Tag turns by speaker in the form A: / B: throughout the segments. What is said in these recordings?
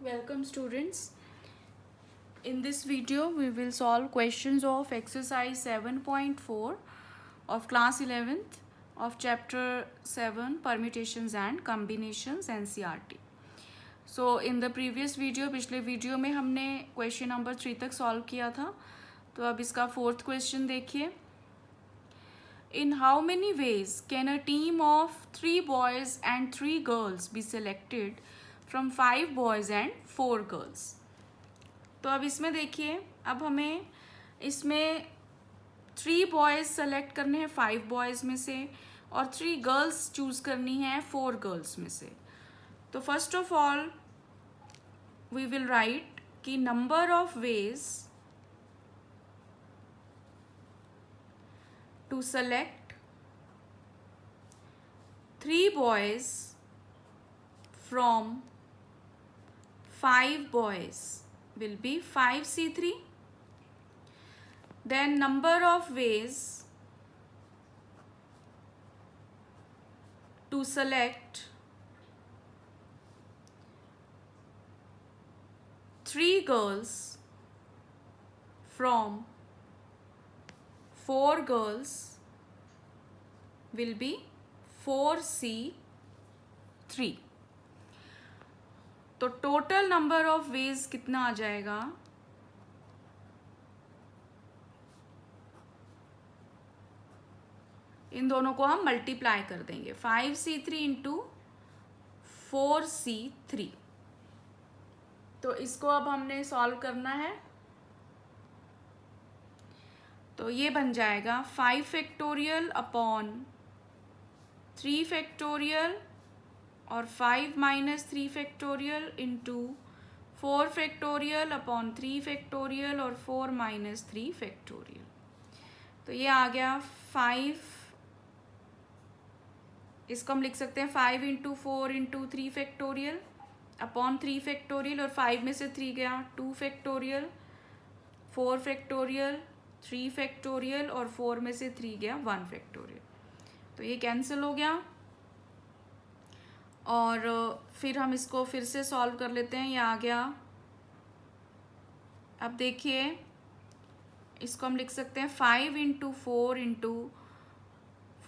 A: Welcome students. In this video we will solve questions of exercise 7.4 of class 11th of chapter 7 permutations and combinations NCERT. So in the previous video पिछले video में हमने question number 3 तक solve किया था. तो अब इसका fourth question देखिए. In how many ways can a team of 3 boys and 3 girls be selected from 5 boys and 4 girls? तो अब इसमें देखिए, अब हमें इसमें 3 बॉयज़ सेलेक्ट करने हैं 5 बॉयज़ में से और 3 गर्ल्स चूज़ करनी है 4 गर्ल्स में से. तो first of all we will write कि number of ways to select 3 boys from 5 boys will be 5C3. Then number of ways to select 3 girls from 4 girls will be 4C3. तो total number of veg कितना आ जाएगा? इन दोनों को हम multiply कर देंगे 5C3 into 4C3. तो इसको अब हमने सॉल्व करना है. तो ये बन जाएगा 5 फैक्टोरियल अपॉन 3 फैक्टोरियल और 5 minus 3 factorial into 4 factorial upon 3 factorial और 4 माइनस 3 फैक्टोरियल. तो ये आ गया 5. इसको हम लिख सकते हैं 5 into 4 into 3 factorial upon 3 factorial और 5 में से 3 गया 2 फैक्टोरियल 4 फैक्टोरियल 3 फैक्टोरियल और 4 में से 3 गया 1 फैक्टोरियल. तो ये कैंसिल हो गया और फिर हम इसको फिर से सॉल्व कर लेते हैं. ये आ गया. अब देखिए, इसको हम लिख सकते हैं 5 इंटू 4 इंटू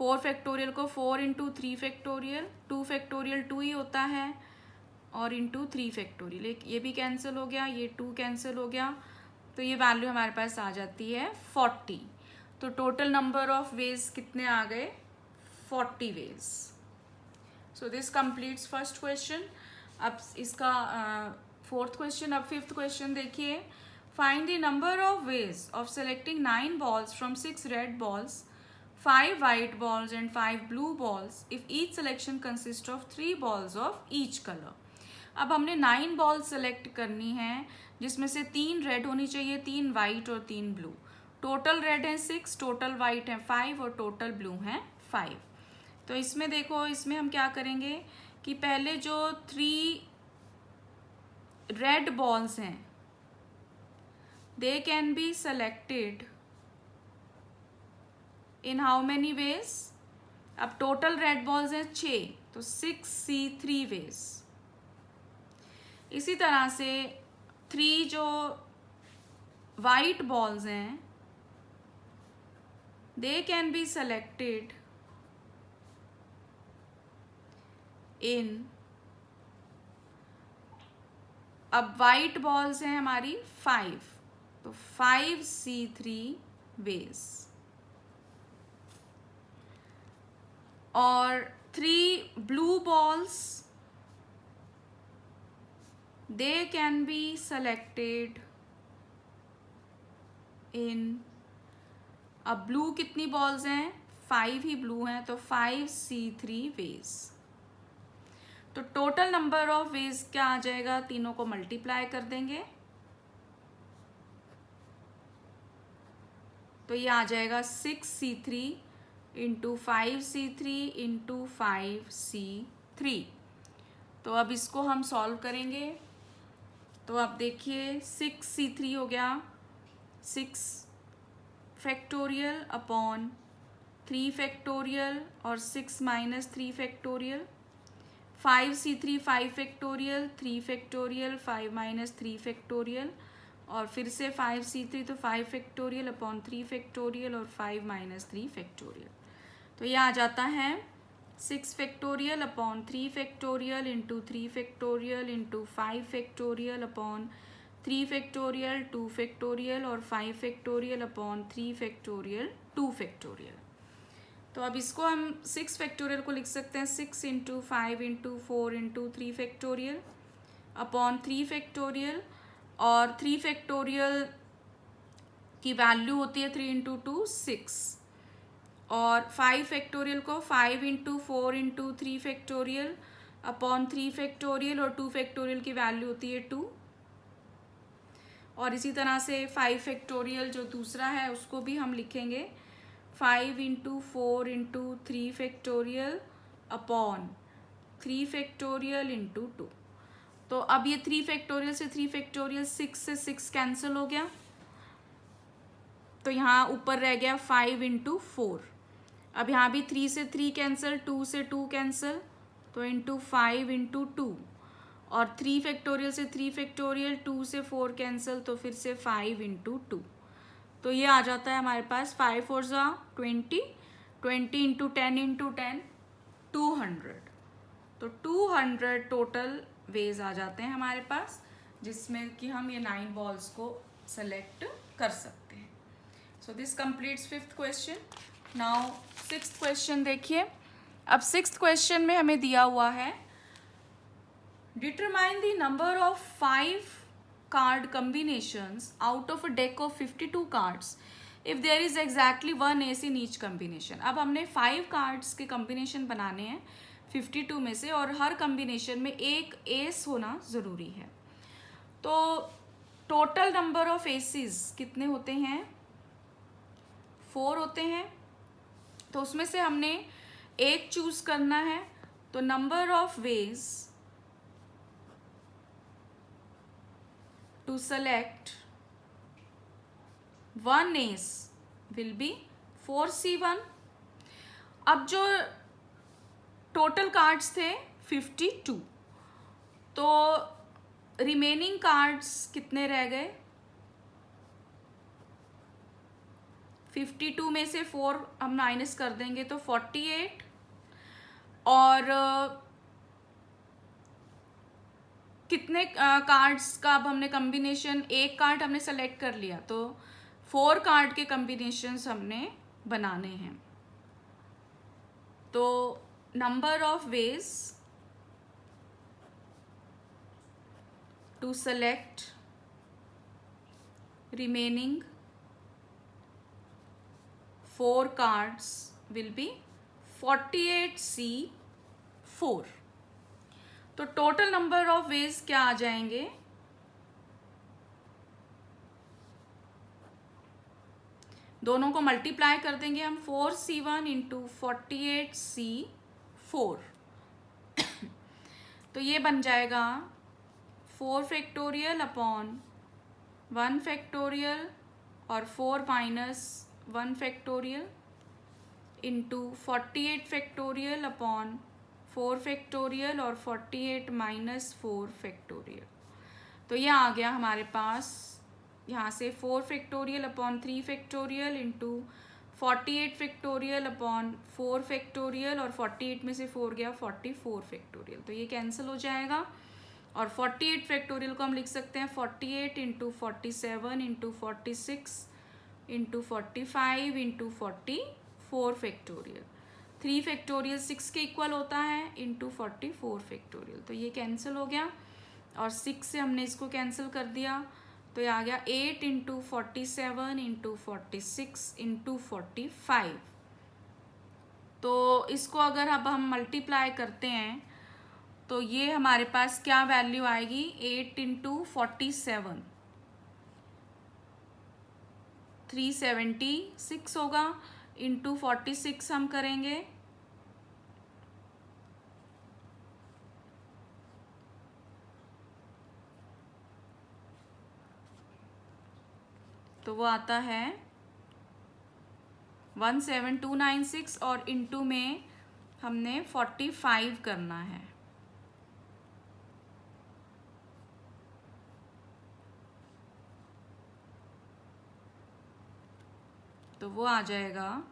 A: 4 फैक्टोरियल को 4 इंटू 3 फैक्टोरियल 2 फैक्टोरियल 2 ही होता है और इंटू 3 फैक्टोरियल. ये भी कैंसिल हो गया, ये 2 कैंसिल हो गया. तो ये वैल्यू हमारे पास आ जाती है 40. तो टोटल नंबर ऑफ वेज कितने आ गए? 40 ways. So this completes first question. अब इसका फोर्थ क्वेश्चन. अब फिफ्थ क्वेश्चन देखिए. Find the number of ways of selecting 9 balls from 6 red balls, 5 white balls and 5 blue balls if each selection consists of 3 balls of each color. अब हमने 9 ball select करनी है जिसमें से 3 red होनी चाहिए, 3 वाइट और 3 ब्लू. टोटल रेड है 6, टोटल वाइट है 5 और टोटल ब्लू है 5. तो इसमें देखो, इसमें हम क्या करेंगे कि पहले जो 3 रेड बॉल्स हैं they can be selected in how many ways? अब टोटल रेड बॉल्स हैं 6, तो 6C3 वेज. इसी तरह से 3 जो वाइट बॉल्स हैं they can be selected in, अब वाइट बॉल्स हैं हमारी 5, तो 5C3 वेज. और 3 blue balls they can be selected in, अब ब्लू कितनी बॉल्स हैं? 5 ही ब्लू हैं, तो 5C3 वेज. तो टोटल नंबर ऑफ वेज क्या आ जाएगा? तीनों को मल्टीप्लाई कर देंगे तो ये आ जाएगा 6C3 into 5C3 into 5C3. तो अब इसको हम सॉल्व करेंगे. तो अब देखिए 6C3 हो गया 6 फैक्टोरियल अपॉन 3 फैक्टोरियल और 6 minus 3 factorial. 5c3 5 factorial, 3 factorial, 5 minus 3 factorial, और फिर से 5c3 तो 5 फैक्टोरियल अपॉन 3 फैक्टोरियल और 5 माइनस 3 फैक्टोरियल। तो ये आ जाता है 6 factorial upon 3 factorial into 3 factorial into 5 factorial upon 3 factorial 2 factorial और 5 फैक्टोरियल अपॉन 3 फैक्टोरियल 2 फैक्टोरियल। तो अब इसको हम 6 फैक्टोरियल को लिख सकते हैं 6 into 5 into 4 into 3 factorial upon 3 factorial, और 3 फैक्टोरियल की वैल्यू होती है 3 इंटू 2 6, और 5 फैक्टोरियल को 5 into 4 into 3 factorial upon 3 factorial, और 2 फैक्टोरियल की वैल्यू होती है 2। और इसी तरह से 5 फैक्टोरियल जो दूसरा है उसको भी हम लिखेंगे 5 into 4 into 3 factorial upon 3 factorial into 2। तो अब ये 3 फैक्टोरियल से 3 फैक्टोरियल 6 से 6 कैंसिल हो गया, तो यहाँ ऊपर रह गया 5 इंटू 4। अब यहाँ भी 3 से 3 कैंसिल, 2 से 2 कैंसिल, तो इंटू 5 इंटू 2, और 3 फैक्टोरियल से 3 फैक्टोरियल 2 से 4 कैंसिल, तो फिर से 5 इंटू 2। तो ये आ जाता है हमारे पास 5 4 20, 20 इंटू 10 इंटू 10 200। तो 200 टोटल वेज आ जाते हैं हमारे पास, जिसमें कि हम ये 9 बॉल्स को सेलेक्ट कर सकते हैं। सो this completes 5th question. Now 6th question देखिए। अब 6th क्वेश्चन में हमें दिया हुआ है determine the number of 5 card combinations out of a deck of 52 cards if there is exactly one ace in each combination। अब हमने 5 cards के combination बनाने हैं 52 में से, और हर combination में एक ace होना ज़रूरी है। तो total number of aces कितने होते हैं? 4 होते हैं। तो उसमें से हमने एक चूज करना है, तो number of ways to select one ace will be 4c1। अब जो टोटल कार्ड्स थे 52, तो रिमेनिंग कार्ड्स कितने रह गए? 52 में से 4 हम माइनस कर देंगे तो 48, और कितने कार्ड्स का अब हमने कम्बिनेशन, एक कार्ड हमने सेलेक्ट कर लिया, तो 4 कार्ड के कम्बिनेशंस हमने बनाने हैं। तो number of ways to select remaining 4 cards will be 48c4। तो टोटल नंबर ऑफ वेज क्या आ जाएंगे? दोनों को मल्टीप्लाई कर देंगे हम 4c1 इंटू 48c4। तो ये बन जाएगा 4 फैक्टोरियल अपॉन 1 फैक्टोरियल और 4 minus 1 factorial into 48 factorial upon 4 factorial और 48 माइनस 4 फैक्टोरियल। तो यह आ गया हमारे पास यहाँ से 4 factorial upon 3 factorial into 48 factorial upon 4 factorial, और 48 में से 4 गया 44 फैक्टोरियल। तो ये कैंसिल हो जाएगा, और 48 फैक्टोरियल को हम लिख सकते हैं 48 into 47 into 46 into 45 into 44 factorial. 3 factorial 6 के इक्वल होता है इंटू 44 फैक्टोरियल। तो ये कैंसिल हो गया, और 6 से हमने इसको कैंसिल कर दिया, तो ये आ गया 8 इंटू 47 इंटू 46 इंटू 45। तो इसको अगर अब हम मल्टीप्लाई करते हैं तो ये हमारे पास क्या वैल्यू आएगी? 8 इंटू 47 376 होगा, इंटू 46 हम करेंगे तो वो आता है 17296, और इंटू में हमने 45 करना है। तो वो आ जाएगा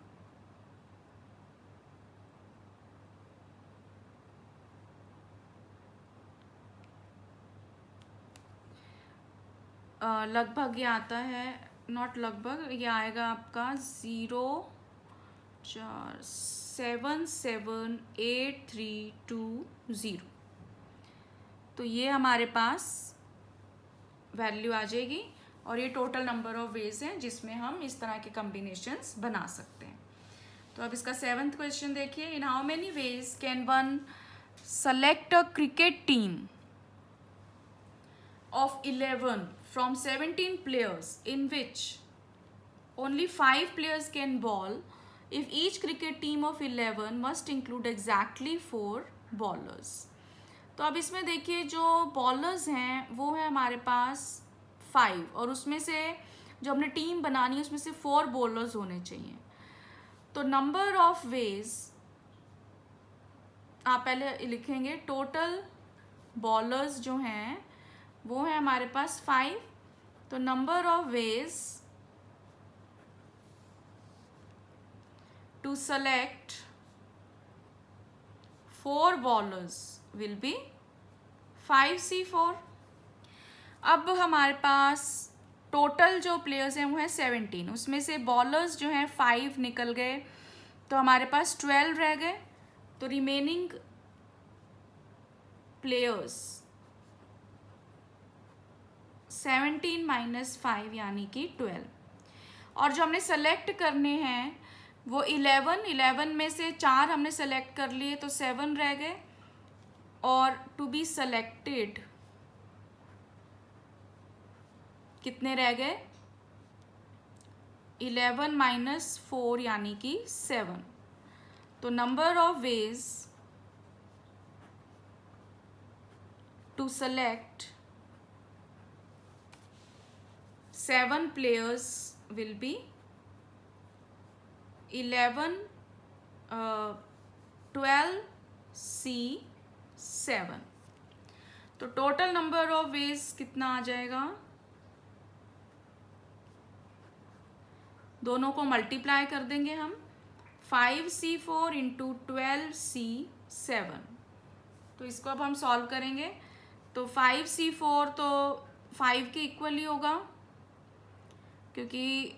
A: लगभग, ये आता है, नॉट लगभग, ये आएगा आपका 0477832 तो ये हमारे पास वैल्यू आ जाएगी। और ये टोटल नंबर ऑफ वेज हैं जिसमें हम इस तरह के कम्बिनेशंस बना सकते हैं। तो अब इसका 7th क्वेश्चन देखिए, in how many ways can one select a cricket team of 11 from 17 players in which only 5 players can bowl if each cricket team of 11 must include exactly 4 bowlers। तो अब इसमें देखिए जो बॉलर्स हैं वो है हमारे पास 5 और उसमें से जो हमने टीम बनानी है उसमें से 4 बॉलर्स होने चाहिए। तो नंबर ऑफ वेज आप पहले लिखेंगे, टोटल बॉलर्स जो हैं वो है हमारे पास 5, तो number of ways to select 4 bowlers will be 5C4। अब हमारे पास टोटल जो प्लेयर्स हैं वो है 17, उसमें से बॉलर्स जो हैं 5 निकल गए तो हमारे पास 12 रह गए। तो रिमेनिंग प्लेयर्स 17 माइनस 5 यानी कि 12, और जो हमने सेलेक्ट करने हैं वो 11 में से 4 हमने सेलेक्ट कर लिए तो 7 रह गए, और टू बी सेलेक्टेड कितने रह गए, 11 माइनस 4 यानी कि 7। तो number of ways to select 7 players will be 11 12C7। तो टोटल नंबर ऑफ वेज कितना आ जाएगा, दोनों को मल्टीप्लाई कर देंगे हम, 5C4 इंटू 12C7। तो इसको अब हम सॉल्व करेंगे तो 5C4 तो 5 के इक्वल ही होगा क्योंकि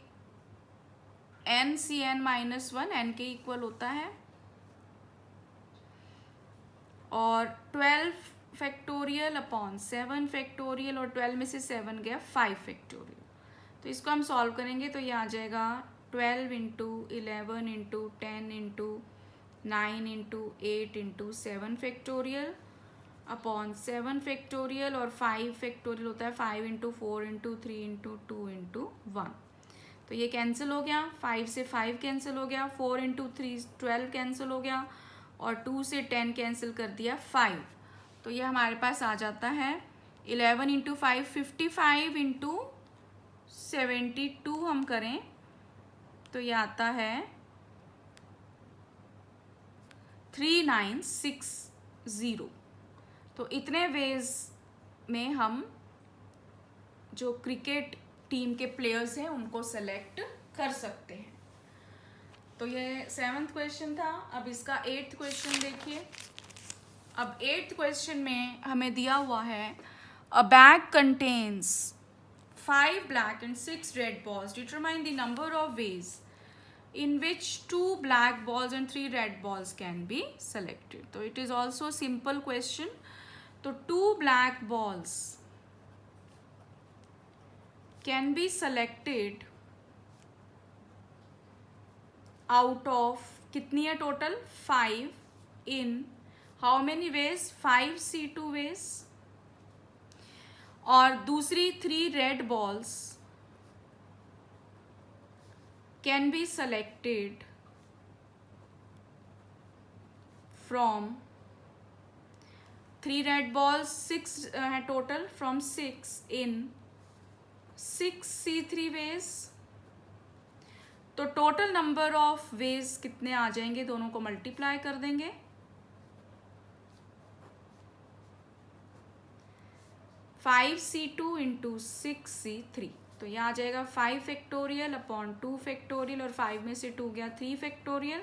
A: NCn माइनस 1 n के इक्वल होता है, और 12 फैक्टोरियल अपॉन 7 फैक्टोरियल, और 12 में से 7 गया 5 फैक्टोरियल। तो इसको हम सॉल्व करेंगे तो ये आ जाएगा 12 into 11 into 10 into 9 into 8 into 7 factorial upon 7 factorial, और 5 फैक्टोरियल होता है 5 इंटू 4 इंटू 3 इंटू 2 इंटू 1। तो ये कैंसिल हो गया, 5 से 5 कैंसिल हो गया, 4 इंटू 3 12 कैंसिल हो गया, और 2 से 10 कैंसिल कर दिया 5। तो ये हमारे पास आ जाता है 11 इंटू 5 55 इंटू 72 हम करें तो ये आता है 3960। तो इतने वेज में हम जो क्रिकेट टीम के प्लेयर्स हैं उनको सेलेक्ट कर सकते हैं। तो ये 7th क्वेश्चन था। अब इसका 8th क्वेश्चन देखिए। अब 8th क्वेश्चन में हमें दिया हुआ है अ bag contains 5 black and 6 red balls. Determine the number of ways in which 2 black balls and 3 red balls can be selected. So it is also a simple question. So 2 black balls can be selected out of कितनी है total 5 in how many ways 5C2 ways, और दूसरी 3 red balls can be selected from 3 red balls 6 है total, from 6 in 6C3 ways. तो total number of ways कितने आ जाएंगे, दोनों को मल्टीप्लाई कर देंगे, 5C2 इंटू 6C3। तो ये आ जाएगा 5 फैक्टोरियल अपॉन 2 फैक्टोरियल, और 5 में से 2 गया 3 फैक्टोरियल,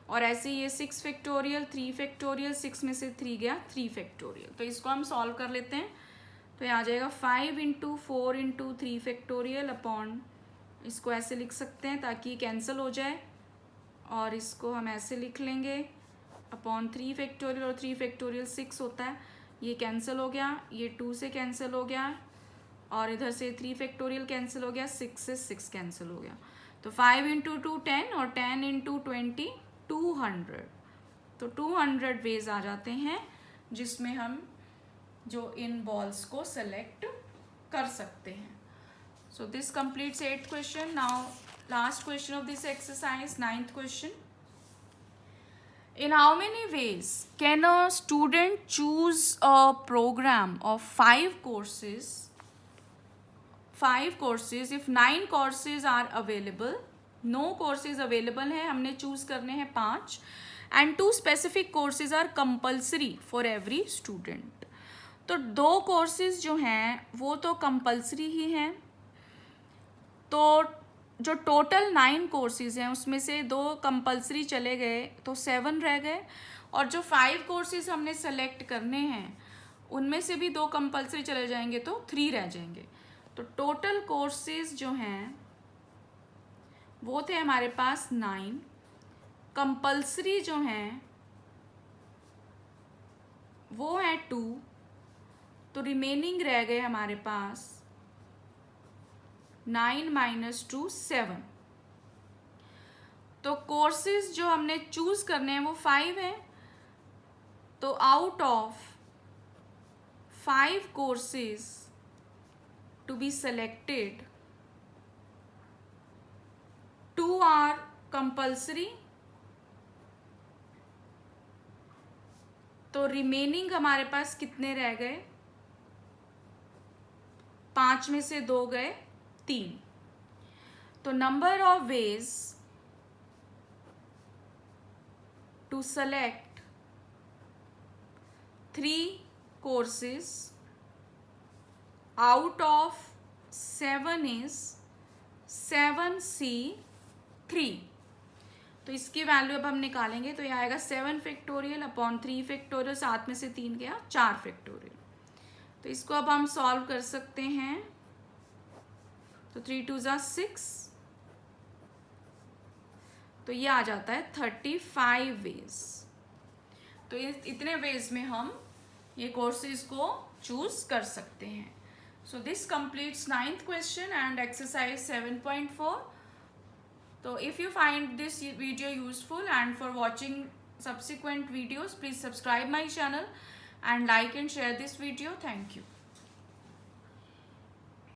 A: और ऐसे ही ये 6 फैक्टोरियल, 3 फैक्टोरियल, 6 में से 3 गया 3 फैक्टोरियल। तो इसको हम सॉल्व कर लेते हैं। तो ये आ जाएगा 5 इंटू 4 इंटू 3 फैक्टोरियल अपॉन, इसको ऐसे लिख सकते हैं ताकि कैंसिल हो जाए, और इसको हम ऐसे लिख लेंगे अपॉन 3 फैक्टोरियल, और 3 फैक्टोरियल 6 होता है, ये कैंसिल हो गया, ये 2 से कैंसिल हो गया, और इधर से 3 फैक्टोरियल कैंसिल हो गया, 6 से 6 कैंसिल हो गया। तो 5 इंटू 2 10, और 10 इंटू 20 200। तो 200 वेज आ जाते हैं जिसमें हम जो इन बॉल्स को सेलेक्ट कर सकते हैं। सो this completes 8th question. Now last question of this exercise, 9th question. In how many ways can a student choose a program of 5 courses if 9 courses are available? 9 courses available हैं, हमने choose करने हैं 5, and 2 specific courses are compulsory for every student. तो 2 courses जो हैं वो तो compulsory ही हैं, तो जो टोटल 9 कोर्सेज हैं उसमें से 2 कंपलसरी चले गए तो 7 रह गए, और जो 5 कोर्सेज हमने सेलेक्ट करने हैं उनमें से भी 2 कंपलसरी चले जाएंगे तो 3 रह जाएंगे। तो टोटल कोर्सेज जो हैं वो थे हमारे पास 9, कंपलसरी जो हैं वो है 2, तो रिमेनिंग रह गए हमारे पास 9 माइनस 2 7। तो कोर्सेज जो हमने चूज करने हैं वो 5 हैं, तो out of 5 courses to be selected 2 are compulsory, तो रिमेनिंग हमारे पास कितने रह गए, 5 में से 2 गए 3। तो number of ways to select 3 courses out of 7 is 7C3। तो इसकी वैल्यू अब हम निकालेंगे, तो ये आएगा 7 फैक्टोरियल अपॉन 3 फैक्टोरियल, 7 में से 3 गया 4 फैक्टोरियल। तो इसको अब हम सॉल्व कर सकते हैं, तो 3 2 6, तो ये आ जाता है 35 वेज। तो इतने वेज में हम ये कोर्सेज को चूज कर सकते हैं। सो this completes 9th question and exercise 7.4। तो if you find this video useful and for watching subsequent videos, please subscribe my channel and like and share this video. Thank you.